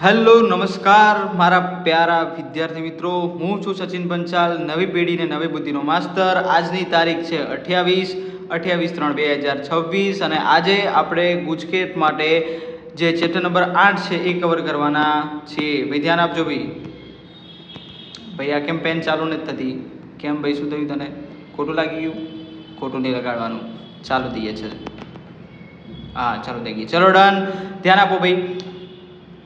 Hello નમસ્કાર મારા પ્યારા વિદ્યાર્થી મિત્રો, હું છું સચિન પંચાલ, નવી પેઢીને નવી બુદ્ધિનો માસ્તર. આજની તારીખ છે 28/3/2026 અને આજે આપણે ગુજકેટ માટે જે ચેપ્ટર નંબર 8 છે એ કવર કરવાના છીએ. ભાઈ ધ્યાન આપજો. ભાઈ આ કેમ પેન ચાલુ નથી થતી? કેમ ભાઈ, શું થયું તને? ખોટું લાગી ગયું? ખોટું નહીં લગાડવાનું, ચાલુ થઈ છે. હા ચાલુ થઈ ગઈ. ચલો ડન. ધ્યાન આપો ભાઈ.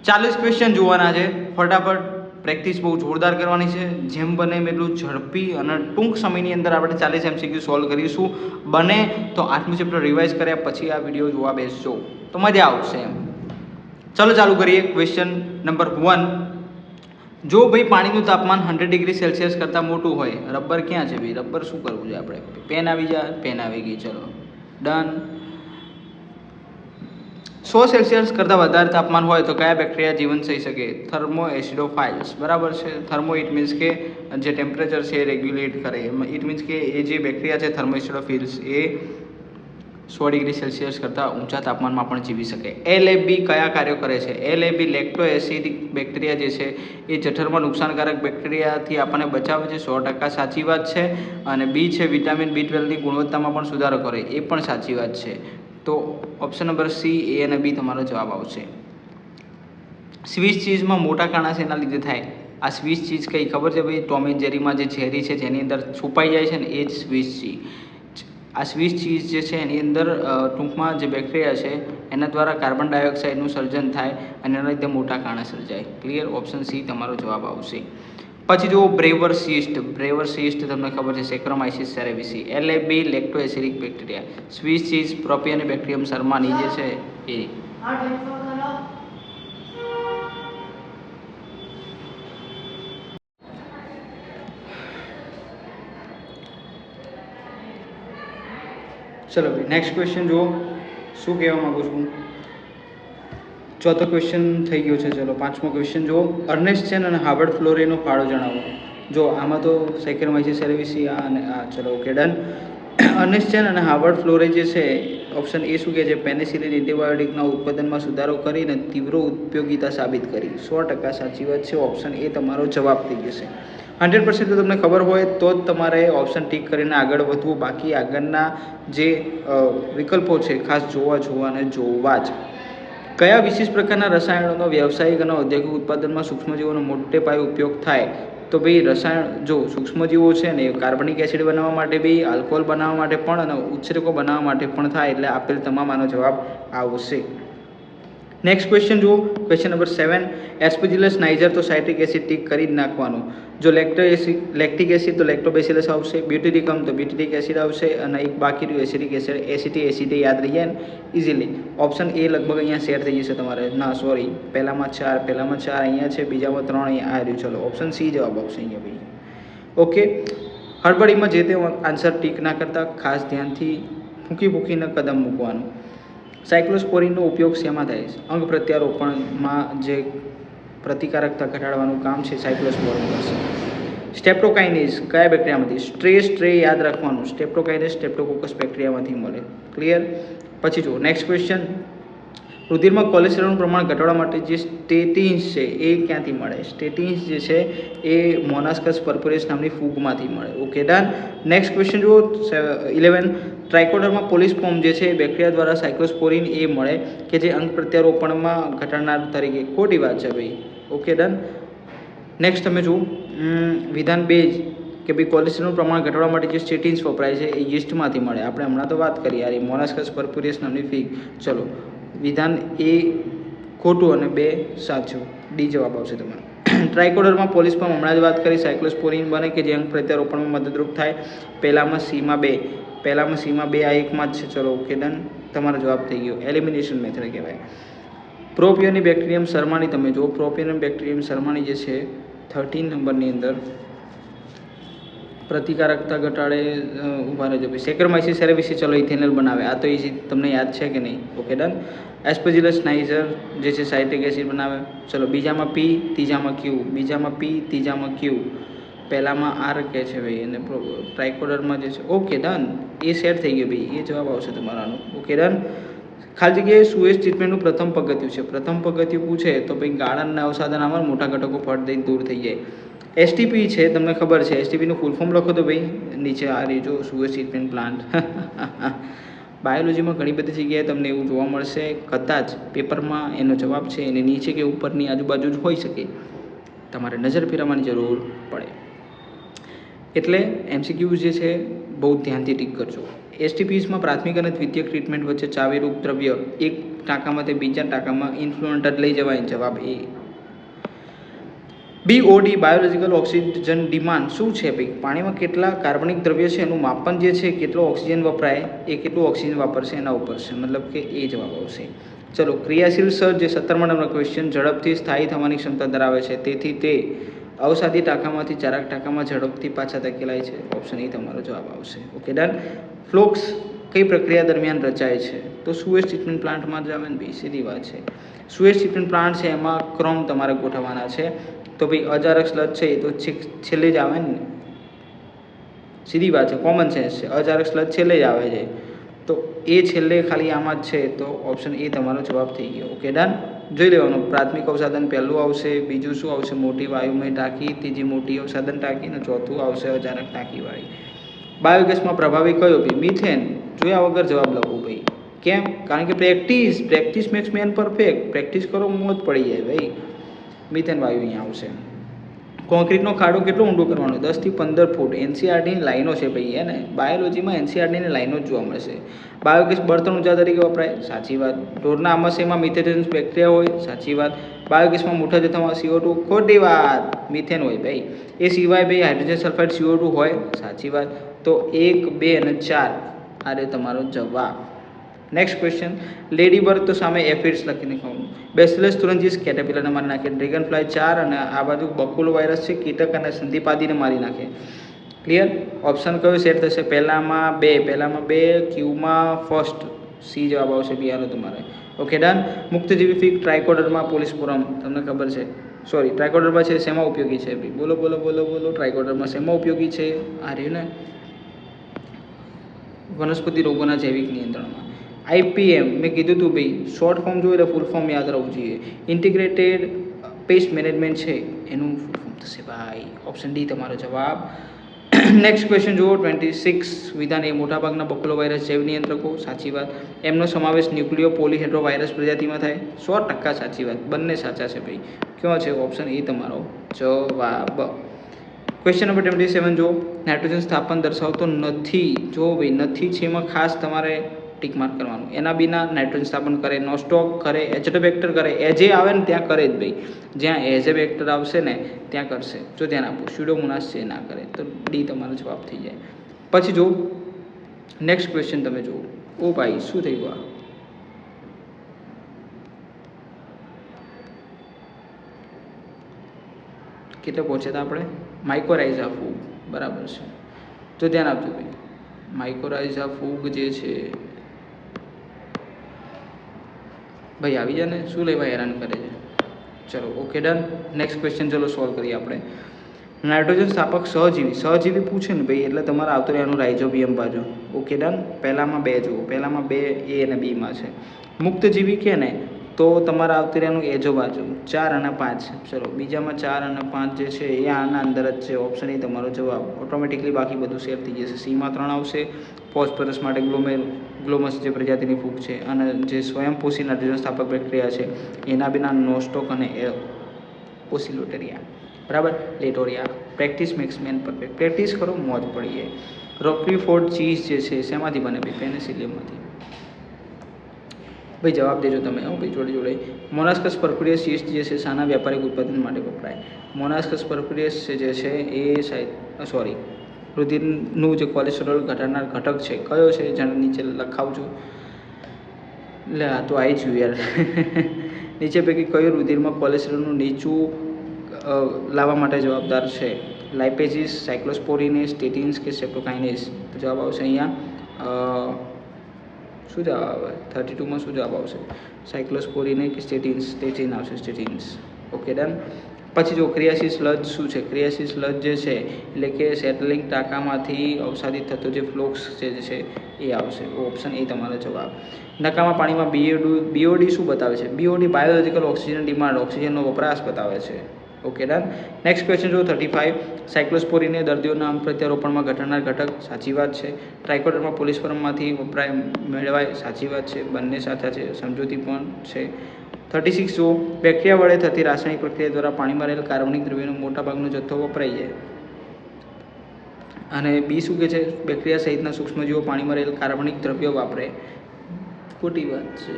40 ક્વેશ્ચન જોવાના છે. ફટાફટ પ્રેક્ટિસ બહુ જોરદાર કરવાની છે. જેમ બને એટલું ઝડપી અને ટૂંક સમયની અંદર આપણે 40 MCQ સોલ્વ કરીશું. બને તો 8મું ચેપ્ટર રિવાઇઝ કર્યા પછી આ વિડીયો જોવા બેસજો તો મજા આવશે. ચલો ચાલુ કરીએ. Question number 1. જો ભાઈ પાણીનું તાપમાન 100°C કરતાં મોટું હોય, રબર ક્યાં છે ભાઈ? રબર શું કરવું છે આપણે? પેન આવી જાય. પેન આવી ગઈ. ચલો ડન. 100°C કરતાં વધારે તાપમાન હોય તો કયા બેક્ટેરિયા જીવન થઈ શકે? થર્મો એસિડોફાઇલ્સ. બરાબર છે. થર્મો ઇટ મીન્સ કે જે ટેમ્પરેચર છે એ રેગ્યુલેટ કરે. ઇટ મીન્સ કે એ જે બેક્ટેરિયા છે થર્મો એસિડોફિલ્સ એ 100°C કરતાં ઊંચા તાપમાનમાં પણ જીવી શકે. LAB કયા કાર્યો કરે છે? LAB લેક્ટો એસિડિક બેક્ટેરિયા જે છે એ જઠરમાં નુકસાનકારક બેક્ટેરિયાથી આપણને બચાવે છે. 100% સાચી વાત છે. અને બી છે વિટામિન B12ની ગુણવત્તામાં પણ સુધારો કરે, એ પણ સાચી વાત છે. તો ઓપ્શન નંબર સી, એ અને બી તમારો જવાબ આવશે. સ્વીસ ચીઝમાં મોટા કાણા શેના લીધે થાય? આ સ્વીસ ચીઝ કઈ ખબર છે ભાઈ? ટોમ એન્ડ જેરીમાં જે ઝેરી છે જેની અંદર છુપાઈ જાય છે ને એ જ સ્વીસ ચીઝ. આ સ્વીસ ચીઝ જે છે એની અંદર ટૂંકમાં જે બેક્ટેરિયા છે એના દ્વારા કાર્બન ડાયોક્સાઇડનું સર્જન થાય અને એના લીધે મોટા કાણા સર્જાય. ક્લિયર? ઓપ્શન સી તમારો જવાબ આવશે. પછી જુઓ બ્રેવર સીસ્ટ. બ્રેવર સીસ્ટ તમને ખબર છે, Saccharomyces cerevisiae. LAB lacto acidic bacteria. Swiss cheese propion bacterium શર્માની જે છે એ. ચલો ભાઈ નેક્સ્ટ ક્વેશ્ચન જુઓ. શું કહેવા માગું છું? ચોથો ક્વેશ્ચન થઈ ગયો છે. ચલો પાંચમો ક્વેશ્ચન જુઓ. અર્નેસ્ટ ચેન અને હાર્વર્ડ ફ્લોરેનો ફાળો જણાવો. જો આમાં તો સેક્રોમાઇસિસ સેરેવિસી અને ચલો ઓકે ડન. અર્નેસ્ટ ચેન અને હાર્વર્ડ ફ્લોરે જે છે ઓપ્શન એ શું કહે છે? પેનિસિલિન એન્ટીબાયોટિકના ઉત્પાદનમાં સુધારો કરીને તીવ્ર ઉપયોગિતા સાબિત કરી. 100% સાચી વાત છે. ઓપ્શન એ તમારો જવાબ થઈ જશે. 100% તો તમને ખબર હોય તો જ તમારે ઓપ્શન ટીક કરીને આગળ વધવું. બાકી આગળના જે વિકલ્પો છે ખાસ જોવા જ. કયા વિશેષ પ્રકારના રસાયણોનો વ્યવસાયિક અને ઔદ્યોગિક ઉત્પાદનમાં સૂક્ષ્મજીવોનો મોટે પાયે ઉપયોગ થાય? તો ભાઈ રસાયણ જો સૂક્ષ્મજીવો છે ને કાર્બનિક એસિડ બનાવવા માટે બી, આલ્કોહોલ બનાવવા માટે પણ અને ઉચ્છેકો બનાવવા માટે પણ થાય. એટલે આપેલ તમામ આનો જવાબ આવશે. નેક્સ્ટ ક્વેશ્ચન જુઓ. Question number 7. એસ્પેજિલસ નાઇજર તો સાઇટ્રિક એસિડ ટીક કરી જ નાખવાનું. જો લેક્ટિક એસિડ તો લેક્ટોબેસિલસ આવશે. બ્યુટિરિકમ તો બ્યુટિરિક એસિડ આવશે. અને એક બાકી રહ્યું એસિડિક એસિડ એસિડ યાદ રહી જાય ને ઇઝીલી. ઓપ્શન એ લગભગ અહીંયા શેર થઈ જશે તમારે. ના સોરી, પહેલામાં 4 અહીંયા છે, બીજામાં 3 અહીંયા આ રહ્યું. ચલો ઓપ્શન સી જવાબ આવશે અહીંયા ભાઈ. ઓકે. હડબડીમાં જે તે આન્સર ટીક ના કરતા ખાસ ધ્યાનથી ફૂંકીને કદમ મૂકવાનું. સાયક્લોસ્પોરિનનો ઉપયોગ શેમાં થાય છે? અંગ પ્રત્યારોપણમાં જે પ્રતિકારકતા ઘટાડવાનું કામ છે સાયક્લોસ્પોરિન કરશે. સ્ટેપ્ટોકાઇનેઝ કયા બેક્ટેરિયામાંથી? સ્ટ્રે યાદ રાખવાનું. સ્ટેપ્ટોકાઇનેઝ સ્ટેપ્ટોકોકસ બેક્ટેરિયામાંથી મળે. ક્લિયર? પછી જુઓ નેક્સ્ટ ક્વેશ્ચન. રુધિરમાં કોલેસ્ટ્રોલનું પ્રમાણ ઘટાડવા માટે જે સ્ટેટિન્સ છે એ ક્યાંથી મળે? સ્ટેટિન્સ જે છે એ મોનાસ્કસ પર્પુરેસ નામની ફૂગમાંથી મળે. Okay done. નેક્સ્ટ ક્વેશ્ચન જુઓ. 11. ટ્રાયકોડર્મા પોલિસ્પોમ જે છે એ બેક્ટેરિયા દ્વારા સાયક્લોસ્પોરિન એ મળે કે જે અંગ પ્રત્યારોપણમાં ઘટાડનાર તરીકે. ખોટી વાત છે ભાઈ. Okay done. નેક્સ્ટ તમે જુઓ વિધાન 2 કે ભાઈ કોલેસ્ટ્રોલનું પ્રમાણ ઘટાડવા માટે જે સ્ટેટિન્સ વપરાય છે એ યીસ્ટમાંથી મળે. આપણે હમણાં તો વાત કરી યાર, મોનાસ્કસ પર્પુરેસ નામની ફીગ. ચલો વિધાન એ ખોટું અને 2 સાચું. ડી જવાબ આવશે તમારો. ટ્રાયકોડર્મા પોલિસ્પોમ હમણાં જ વાત કરી, સાયક્લોસ્પોરિન બને કે જે અંગ પ્રત્યારોપણમાં મદદરૂપ થાય. પહેલામાં સીમાં 2 આ એકમાં જ છે. ચલો ઓકે ડન. તમારો જવાબ થઈ ગયો. એલિમિનેશન મેથડ કહેવાય. પ્રોપિયોની બેક્ટેરિયમ શર્માની તમે જુઓ. પ્રોપિયોની બેક્ટેરિયમ શર્માની જે છે 13 નંબરની અંદર પ્રતિકારકતા ઘટાડે. ઉભા રહેજો ભાઈ. સેક્રોમાઇસિસ સેરેવિસી ચલો ઇથેનોલ બનાવે. આ તો ઇઝી, તમને યાદ છે કે નહીં? Okay done. એસ્પેજિલસ નાઇજર જે છે સાઇટ્રિક એસિડ બનાવે. ચલો બીજામાં પી, ત્રીજામાં ક્યુ. બીજામાં પી, ત્રીજામાં ક્યુ. પહેલામાં આર કહે છે ભાઈ. અને ટ્રાયકોડરમાં જે છે ઓકે ડન. એ સેટ થઈ ગયો ભાઈ. એ જવાબ આવશે તમારાનો. Okay done. ખાલી જગ્યાએ સુએજ ટ્રીટમેન્ટનું પ્રથમ પગથિયું છે. પ્રથમ પગથિયું પૂછે તો ભાઈ ગાળણના અવસાદન આમાં મોટા ઘટકો ફટ દઈને દૂર થઈ જાય. એસટીપી છે, તમને ખબર છે એસટીપીનું ફૂલ ફોર્મ લખો તો ભાઈ નીચે આ રીજો સુએજ ટ્રીટમેન્ટ પ્લાન્ટ. બાયોલોજીમાં ઘણી બધી જગ્યાએ તમને એવું જોવા મળશે, કદાચ પેપરમાં એનો જવાબ છે એની નીચે કે ઉપરની આજુબાજુ જ હોઈ શકે, તમારે નજર ફેરવવાની જરૂર પડે. એટલે એમસીક્યુ જે છે બહુ ધ્યાનથી ટીક કરજો. એસટીપીસમાં પ્રાથમિક અને દ્વિતીયક ટ્રીટમેન્ટ વચ્ચે ચાવીરૂપ દ્રવ્ય એક ટાંકામાંથી બીજા ટાંકામાં ઇન્ફ્લુએન્ટર લઈ જવાય. જવાબ એ. બીઓડી બાયોલોજિકલ ઓક્સિજન ડિમાન્ડ શું છે ભાઈ? પાણીમાં કેટલા કાર્બનિક દ્રવ્ય છે એનું માપન જે છે, કેટલો ઓક્સિજન વપરાય એ કેટલું ઓક્સિજન વાપરશે એના ઉપર છે, મતલબ કે એ જવાબ આવશે. ચલો, ક્રિયાશીલ સર જે 17મા નંબરનો ક્વેશ્ચન, ઝડપથી સ્થાયી થવાની ક્ષમતા ધરાવે છે, તેથી તે અવસાદી ટાંકામાંથી ચારાક ટાંકામાં ઝડપથી પાછા ધકેલાય છે. ઓપ્શન એ તમારો જવાબ આવશે. Okay, done. ફ્લોક્સ કઈ પ્રક્રિયા દરમિયાન રચાય છે? તો સુએજ ટ્રીટમેન્ટ પ્લાન્ટમાં જ આવે ને ભાઈ, સીધી વાત છે. સુએજ ટ્રીટમેન્ટ પ્લાન્ટ છે એમાં ક્રમ તમારે ગોઠવવાના છે. તો ભાઈ અજારક સ્લજ છે એ તો છેલ્લે જ આવે ને, સીધી વાત છે, કોમન સેન્સ છે. અજારક સ્લજ છેલ્લે જ આવે છે, તો એ છેલ્લે ખાલી આમાં જ છે, તો ઓપ્શન એ તમારો જવાબ થઈ ગયો. Okay, done. જોઈ લેવાનું, પ્રાથમિક અવસાદન પહેલું આવશે, બીજું શું આવશે? મોટી વાયુમય ટાંકી, ત્રીજી મોટી અવસાદન ટાંકી, અને ચોથું આવશે અજારક ટાંકીવાળી. બાયોગેસમાં પ્રભાવી કયો ભાઈ? મિથેન. જોયા વગર જવાબ લખવું ભાઈ. કેમ? કારણ કે practice makes man perfect. Practice કરો, મોજ પડી જાય ભાઈ. મિથેન વાયુ અહીંયા આવશે. કોન્ક્રીટનો ખાડો કેટલો ઊંડો કરવાનો? 10 થી 15 ફૂટ. એનસીઆરટીની લાઈનો છે ભાઈ, હે ને? બાયોલોજીમાં એનસીઆરટીની લાઈનો જ જોવા મળશે. બાયોગેસ બળતણ ઊર્જા તરીકે વપરાય, સાચી વાત. ઢોરના આમાશયમાં મિથેનસ બેક્ટેરિયા હોય, સાચી વાત. બાયોગેસમાં મોટા જથ્થામાં CO2, ખોટી વાત. મિથેન હોય ભાઈ. એ સિવાય ભાઈ હાઇડ્રોજન સલ્ફાઇડ CO2 હોય, સાચી વાત. તો 1, 2 અને 4 આ રે તમારો જવાબ. નેક્સ્ટ ક્વેશ્ચન, લેડી બર્ડ તો સામે એફિડ્સ લખીને ખાવાનું. બેસિલસ તુરંજીસ કેટરપિલરને મારી નાખે. ડ્રેગન ફ્લાય 4 અને આ બાજુ બકુલો વાયરસ છે, કીટક અને સંધિપાદીને મારી નાખે. ક્લિયર? ઓપ્શન કયો સેટ થશે? પહેલામાં 2, ક્યુમાં ફર્સ્ટ, સી જવાબ આવશે. બિહારનો તમારે. Okay, done. મુક્તજીવી ફીગ ટ્રાયકોડરમાં પોલિસ્પોરમ, તમને ખબર છે, સોરી ટ્રાયકોડરમાં છે, શેમાં ઉપયોગી છે ભાઈ? બોલો બોલો બોલો બોલો. ટ્રાયકોડરમાં શેમાં ઉપયોગી છે? આ રહ્યું ને, વનસ્પતિ રોગોના જૈવિક નિયંત્રણમાં. આઈપીએમ મેં કીધું હતું ભાઈ, શોર્ટ ફોર્મ જોઈએ એટલે ફૂલ ફોર્મ યાદ રહેવું જોઈએ. ઇન્ટિગ્રેટેડ પેસ્ટ મેનેજમેન્ટ છે એનું ફૂલ ફોર્મ થશે ભાઈ. ઓપ્શન ડી તમારો જવાબ. નેક્સ્ટ ક્વેશ્ચન જુઓ, 26 વિધાન એ મોટાભાગના બકુલો વાયરસ જૈવ નિયંત્રકો, સાચી વાત. એમનો સમાવેશ ન્યુક્લિયો પોલીહેડ્રો વાયરસ પ્રજાતિમાં થાય, 100% સાચી વાત. બંને સાચા છે ભાઈ. કયો છે? ઓપ્શન એ તમારો જવાબ. ક્વેશ્ચન નંબર 27 જો, નાઇટ્રોજન સ્થાપન દર્શાવતો નથી. જો ભાઈ નથી છે એમાં ખાસ તમારે ટીક માર્ક કરવાનું. એના બિના નાઇટ્રોજન સ્થાપન કરે, નોસ્ટોક કરે, એઝોબેક્ટર કરે. એજે આવે ને ત્યાં કરે જ ભાઈ. જ્યાં એઝોબેક્ટર આવશે ને ત્યાં કરશે. જો ધ્યાન આપો. સ્યુડોમોનાસ છે ના કરે, તો ડી તમારો જવાબ થઈ જાય. પછી જો નેક્સ્ટ ક્વેશ્ચન તમે જુઓ. ઓ ભાઈ શું થઈ ગયું? કેટલે પહોંચ્યા હતા આપણે? માઇકોરાઇઝા ફૂગ, બરાબર છે. જો ધ્યાન આપજો ભાઈ, માઇકોરાઇઝા ફૂગ જે છે ભાઈ આવી જાય ને, શું લેવા હેરાન કરે છે? ચલો, ઓકે, ડન. નેક્સ્ટ ક્વેશ્ચન ચલો સોલ્વ કરીએ આપણે. નાઇટ્રોજન સ્થાપક સહજીવી પૂછે ને ભાઈ, એટલે તમારે આવતું રહેવાનું રાઇઝોબિયમ બાજુ. Okay, done. પહેલામાં 2 જુઓ, પહેલામાં 2 એ અને બીમાં છે. મુક્તજીવી કે ને તો તમારે આવતું રહેવાનું એજો બાજુ, 4 અને 5. ચલો, બીજામાં 4 અને 5 જે છે એ આના અંદર જ છે. ઓપ્શન એ તમારો જવાબ. ઓટોમેટિકલી બાકી બધું સેટ થઈ જશે. સીમાં 3 આવશે. ફોસ્ફરસ માટે ગ્લોમસ જે પ્રજાતિની ફૂગ છે, અને જે સ્વયંપોષી નાઇટ્રોજન સ્થાપક બેક્ટેરિયા છે એના બિના નોસ્ટોક અને ઓસિલોટેરિયા, બરાબર. લેટોરિયા. Practice makes man perfect. Practice કરો, મોજ પડી જાય. રોકવીફોર્ડ ચીઝ જે છે શેમાંથી બને ભાઈ? પેનિસિલિયમમાંથી. ભાઈ જવાબ દેજો તમે. ભાઈ જોડે જોડે. મોનાસ્કસ પરફુરિયસ યીસ્ટ જે છે શાના વ્યાપારિક ઉત્પાદન માટે વપરાય? મોનાસ્કસ પરફુરિયસ જે છે એ રુધિરનું જે કોલેસ્ટ્રોલ ઘટાડનાર ઘટક છે, કયો છે? જેને નીચે લખાવજો. એટલે આ તો આવી જ યાર. નીચે પૈકી કયો રુધિરમાં કોલેસ્ટ્રોલનું નીચું લાવવા માટે જવાબદાર છે? લાઇપેઝિસ, સાયક્લોસ્પોરિનેસ, સ્ટેટિન્સ કે સેપ્ટોકાઇનેસ? તો જવાબ આવશે અહીંયા શું જવાબ આવે? 32માં શું જવાબ આવશે? સાયક્લોસ્પોરિને કે સ્ટેટિન આવશે? સ્ટેટિન્સ. Okay, done. પછી જો ક્રિયાશીલ સ્લજ શું છે? ક્રિયાશીલ સ્લજ જે છે એટલે કે સેટલિંગ ટાંકામાંથી અવસાદિત થતો જે ફ્લોક્સ જે છે એ આવશે. ઓપ્શન એ તમારો જવાબ. નકામા પાણીમાં બીઓડી શું બતાવે છે? બીઓડી બાયોલોજિકલ ઓક્સિજન ડિમાન્ડ, ઓક્સિજનનો વપરાશ બતાવે છે. Okay done. નેક્સ્ટ ક્વેશ્ચન જો 35. સાયક્લોસ્પોરીને દર્દીઓના અંગ પ્રત્યારોપણમાં ઘટાડનાર ઘટક, સાચી વાત છે. ટ્રાઇકોડર્મા પોલિસ્પરમમાંથી વપરાય મેળવાય, સાચી વાત છે. બંને સાચા છે, સમજૂતી પણ છે. 36 જો બેક્ટેરિયા વડે થતી રાસાયણિક પ્રક્રિયા દ્વારા પાણીમાં રહેલ કાર્બનિક દ્રવ્યનો મોટાભાગનો જથ્થો વપરાઈ જાય. અને બી શું કહે છે? બેક્ટેરિયા સહિતના સૂક્ષ્મજીવો પાણીમાં રહેલ કાર્બનિક દ્રવ્ય વાપરે. ખોટી વાત છે.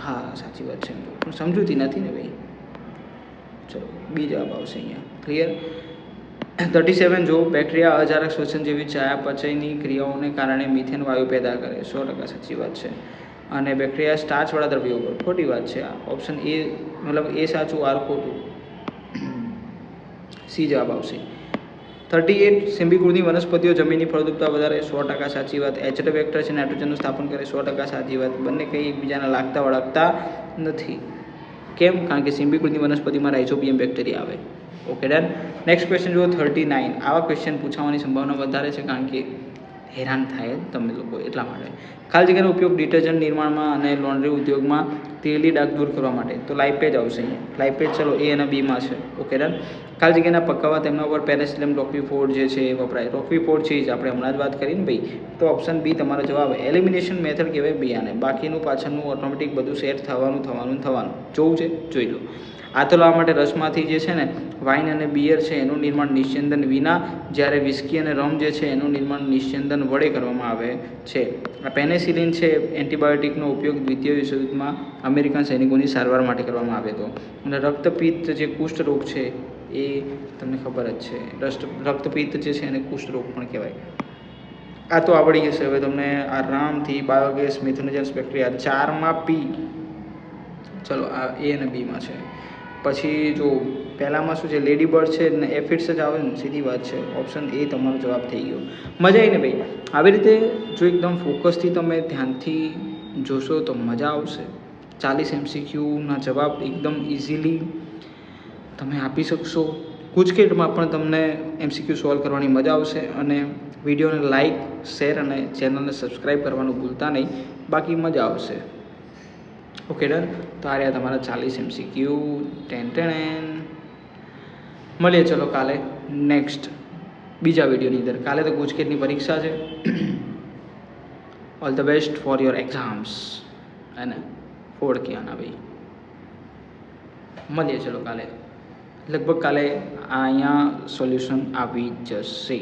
હા સાચી વાત છે, પણ સમજૂતી નથી ને ભાઈ. ચલો બી જવાબ આવશે અહીંયા. ક્લિયર. 37 જો બેક્ટેરિયા અજારક શ્વસન જેવી ચયાપચયની ક્રિયાઓને કારણે મિથેન વાયુ પેદા કરે. 100% સાચી વાત છે. અને બેક્ટેરિયા સ્ટાર્ચવાળા દ્રવ્યો પર. ખોટી વાત છે. ઓપ્શન એ મતલબ એ સાચું, આર ખોટું. સી જવાબ આવશે. 38 સિમ્બિકુળની વનસ્પતિઓ જમીનની ફળદ્રુપતા વધારે. 100% સાચી વાત. એચેટોબેક્ટર છે નાઇટ્રોજનનું સ્થાપન કરે. 100% સાચી વાત. બંને કંઈ એકબીજાને લાગતા વળગતા નથી. કેમ? કારણ કે સિમ્બિકુળની વનસ્પતિમાં રાઇઝોબિયમ બેક્ટેરિયા આવે. Okay done. નેક્સ્ટ ક્વેશ્ચન જુઓ 39. આવા ક્વેશ્ચન પૂછવાની સંભાવના વધારે છે કારણ કે હેરાન થાય તમે લોકો એટલા માટે. ખાલી જગ્યાનો ઉપયોગ ડિટર્જન્ટ નિર્માણમાં અને લોન્ડ્રી ઉદ્યોગમાં તેલી ડાઘ દૂર કરવા માટે. તો લાઇપેજ આવશે અહીંયા. લાઇપેજ ચલો એ અને બીમાં છે. Okay done. ખાલી જગ્યાના પકાવવા તેમના ઉપર પેનિસિલિયમ રોક્વીફોર્ડ જે છે એ વપરાય. રોક્વીફોર્ડ છે જ આપણે હમણાં જ વાત કરીને ભાઈ. તો ઓપ્શન બી તમારો જવાબ. એલિમિનેશન મેથડ કહેવાય બિયાને. બાકીનું પાછળનું ઓટોમેટિક બધું સેટ થવાનું. જોવું છે જોઈ લો. આ તો લાવવા માટે રસમાંથી જે છે ને વાઇન અને બિયર છે એનું નિર્માણ નિસ્યંદન વિના, જ્યારે વિસ્કી અને રમ જે છે એનું નિર્માણ નિસ્યંદન વડે કરવામાં આવે છે. આ પેનિસિલિન છે એન્ટીબાયોટિકનો ઉપયોગ દ્વિતીય વિશ્વયુદ્ધમાં અમેરિકન સૈનિકોની સારવાર માટે કરવામાં આવ્યો હતો. અને રક્તપિત્ત જે કુષ્ઠરોગ છે એ તમને ખબર જ છે. રક્તપિત્ત જે છે એને કુષ્ઠરોગ પણ કહેવાય. આ તો આવડી જશે હવે તમને આરામથી. બાયોગેસ, મિથેનોજન્સ બેક્ટેરિયા 4માં પી. ચલો આ એ અને બીમાં છે. પછી જો પહેલામાં શું છે? લેડી બર્ડ છે ને એફિડ્સ જ આવે ને, સીધી વાત છે. ઓપ્શન એ તમારો જવાબ થઈ ગયો. મજા આવી ને ભાઈ. આવી રીતે જો એકદમ ફોકસથી તમે ધ્યાનથી જોશો તો મજા આવશે. 40 MCQના જવાબ એકદમ ઇઝીલી તમે આપી શકશો. ગુજકેટમાં પણ તમને MCQ સોલ્વ કરવાની મજા આવશે. અને વિડીયોને લાઇક, શેર અને ચેનલને સબસ્ક્રાઈબ કરવાનું ભૂલતા નહીં. બાકી મજા આવશે. Okay done. તો આ રહ્યા તમારા 40 MCQ. મળીએ ચલો કાલે નેક્સ્ટ બીજા વિડીયોની અંદર. કાલે તો ગુજકેટની પરીક્ષા છે. All the best for your exams. અને ફોડ ક્યાં ભાઈ. મળીએ ચલો કાલે. લગભગ કાલે અહીંયા સોલ્યુશન આવી જશે.